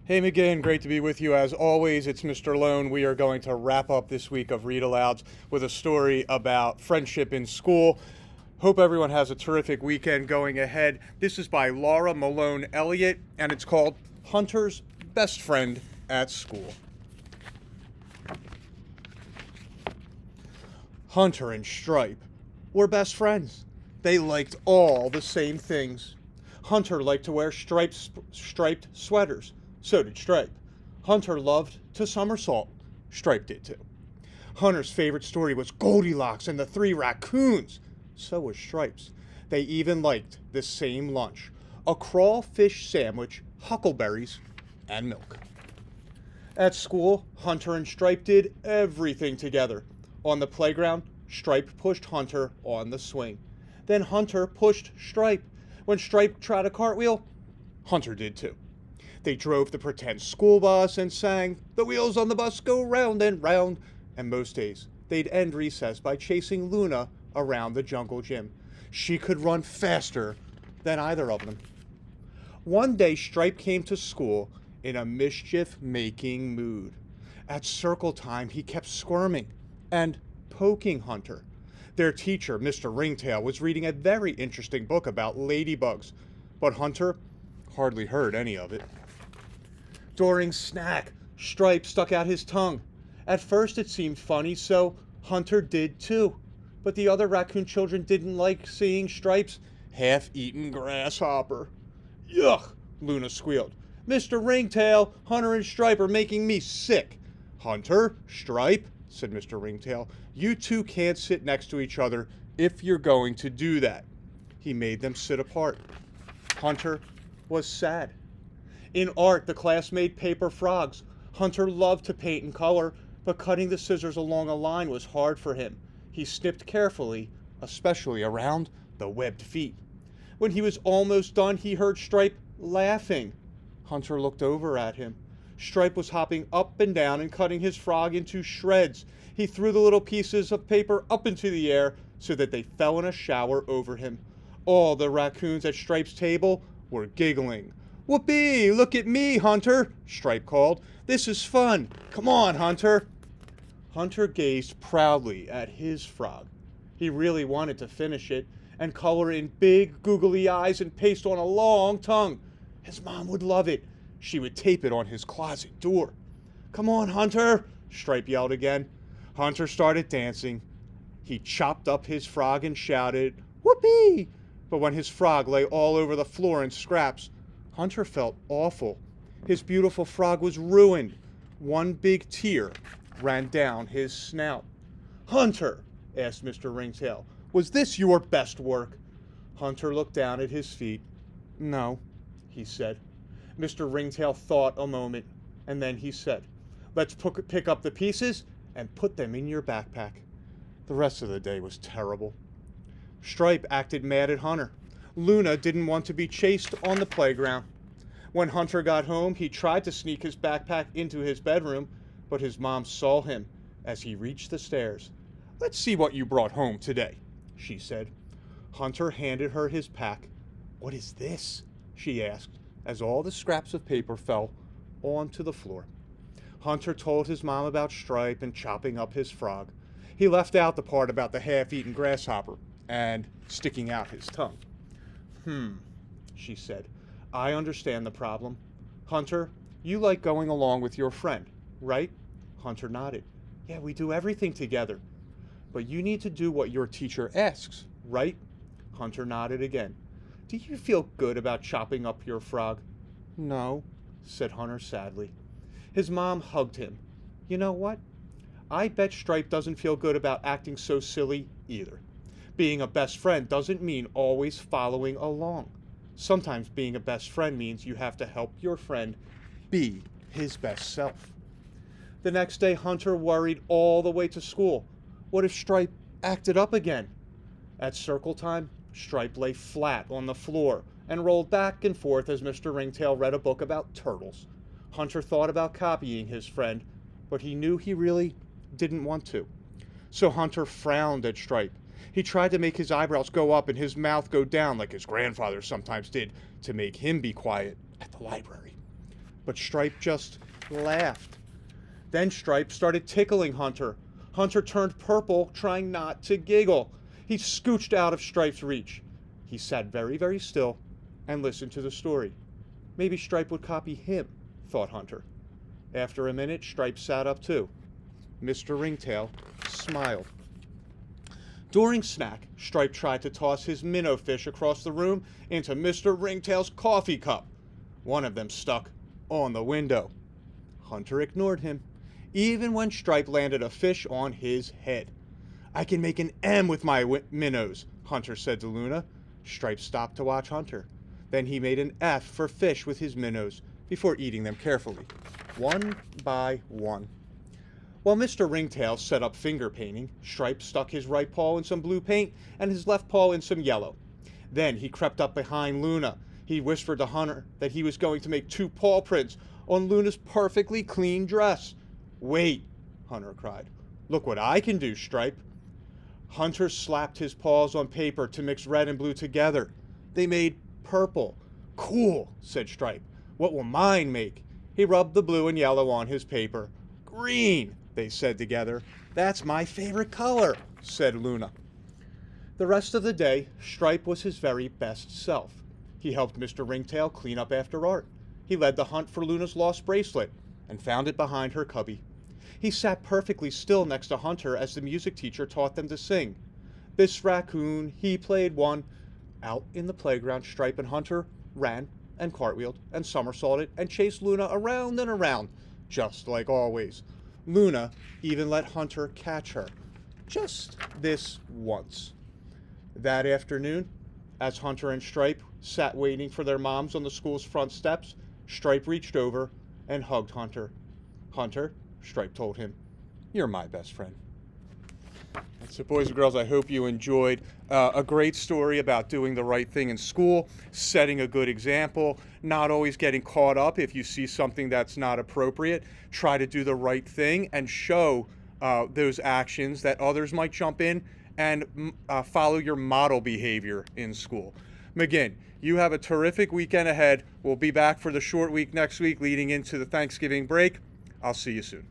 Hey McGinn, great to be with you as always. It's Mr. Lohn. We are going to wrap up this week of Read Alouds with a story about friendship in school. Hope everyone has a terrific weekend going ahead. This is by Laura Malone Elliott, and it's called Hunter's Best Friend at School. Hunter and Stripe were best friends. They liked all the same things. Hunter liked to wear striped sweaters. So did Stripe. Hunter loved to somersault. Stripe did too. Hunter's favorite story was Goldilocks and the Three Raccoons. So was Stripe's. They even liked the same lunch, a crawfish sandwich, huckleberries, and milk. At school, Hunter and Stripe did everything together. On the playground, Stripe pushed Hunter on the swing. Then Hunter pushed Stripe. When Stripe tried a cartwheel, Hunter did too. They drove the pretend school bus and sang, "The wheels on the bus go round and round." And most days, they'd end recess by chasing Luna around the jungle gym. She could run faster than either of them. One day, Stripe came to school in a mischief-making mood. At circle time, he kept squirming and poking Hunter. Their teacher, Mr. Ringtail, was reading a very interesting book about ladybugs, but Hunter hardly heard any of it. During snack, Stripe stuck out his tongue. At first it seemed funny, so Hunter did too. But the other raccoon children didn't like seeing Stripe's half-eaten grasshopper. "Yuck!" Luna squealed. "Mr. Ringtail, Hunter and Stripe are making me sick." "Hunter, Stripe," said Mr. Ringtail, "you two can't sit next to each other if you're going to do that." He made them sit apart. Hunter was sad. In art, the class made paper frogs. Hunter loved to paint and color, but cutting the scissors along a line was hard for him. He snipped carefully, especially around the webbed feet. When he was almost done, he heard Stripe laughing. Hunter looked over at him. Stripe was hopping up and down and cutting his frog into shreds. He threw the little pieces of paper up into the air so that they fell in a shower over him. All the raccoons at Stripe's table were giggling. "Whoopee! Look at me, Hunter!" Stripe called. "This is fun! Come on, Hunter!" Hunter gazed proudly at his frog. He really wanted to finish it and color in big, googly eyes and paste on a long tongue. His mom would love it. She would tape it on his closet door. "Come on, Hunter!" Stripe yelled again. Hunter started dancing. He chopped up his frog and shouted, "Whoopee!" But when his frog lay all over the floor in scraps, Hunter felt awful. His beautiful frog was ruined. One big tear ran down his snout. "Hunter," asked Mr. Ringtail, "was this your best work?" Hunter looked down at his feet. "No," he said. Mr. Ringtail thought a moment, and then he said, "Let's pick up the pieces and put them in your backpack." The rest of the day was terrible. Stripe acted mad at Hunter. Luna didn't want to be chased on the playground. When Hunter got home, he tried to sneak his backpack into his bedroom, but his mom saw him as he reached the stairs. "Let's see what you brought home today," she said. Hunter handed her his pack. "What is this?" she asked, as all the scraps of paper fell onto the floor. Hunter told his mom about Stripe and chopping up his frog. He left out the part about the half-eaten grasshopper and sticking out his tongue. She said. "I understand the problem. Hunter, you like going along with your friend, right?" Hunter nodded. "Yeah, we do everything together. But you need to do what your teacher asks, right?" Hunter nodded again. "Do you feel good about chopping up your frog?" "No," said Hunter sadly. His mom hugged him. "You know what? I bet Stripe doesn't feel good about acting so silly either. Being a best friend doesn't mean always following along. Sometimes being a best friend means you have to help your friend be his best self." The next day, Hunter worried all the way to school. What if Stripe acted up again? At circle time, Stripe lay flat on the floor and rolled back and forth as Mr. Ringtail read a book about turtles. Hunter thought about copying his friend, but he knew he really didn't want to. So Hunter frowned at Stripe. He tried to make his eyebrows go up and his mouth go down like his grandfather sometimes did to make him be quiet at the library. but Stripe just laughed. Then Stripe started tickling Hunter. Hunter turned purple, trying not to giggle. He scooched out of Stripe's reach. He sat very, very still and listened to the story. Maybe Stripe would copy him, thought Hunter. After a minute, Stripe sat up too. Mr. Ringtail smiled. During snack, Stripe tried to toss his minnow fish across the room into Mr. Ringtail's coffee cup. One of them stuck on the window. Hunter ignored him, even when Stripe landed a fish on his head. I can make an M with my minnows, Hunter said to Luna. Stripe stopped to watch Hunter. Then he made an F for fish with his minnows before eating them carefully, one by one. While Mr. Ringtail set up finger painting, Stripe stuck his right paw in some blue paint and his left paw in some yellow. Then he crept up behind Luna. He whispered to Hunter that he was going to make 2 paw prints on Luna's perfectly clean dress. Wait, Hunter cried. Look what I can do, Stripe. Hunter slapped his paws on paper to mix red and blue together. They made purple. Cool, said Stripe. What will mine make? He rubbed the blue and yellow on his paper. Green, they said together. That's my favorite color, said Luna. The rest of the day, Stripe was his very best self. He helped Mr. Ringtail clean up after Art. He led the hunt for Luna's lost bracelet and found it behind her cubby. He sat perfectly still next to Hunter as the music teacher taught them to sing. This raccoon, he played one. Out in the playground, Stripe and Hunter ran and cartwheeled and somersaulted and chased Luna around and around, just like always. Luna even let Hunter catch her, just this once. That afternoon, as Hunter and Stripe sat waiting for their moms on the school's front steps, Stripe reached over and hugged Hunter. Hunter, Stripe told him, you're my best friend. So boys and girls, I hope you enjoyed a great story about doing the right thing in school, setting a good example, not always getting caught up if you see something that's not appropriate. Try to do the right thing and show those actions that others might jump in and follow your model behavior in school. McGinn, you have a terrific weekend ahead. We'll be back for the short week next week leading into the Thanksgiving break. I'll see you soon.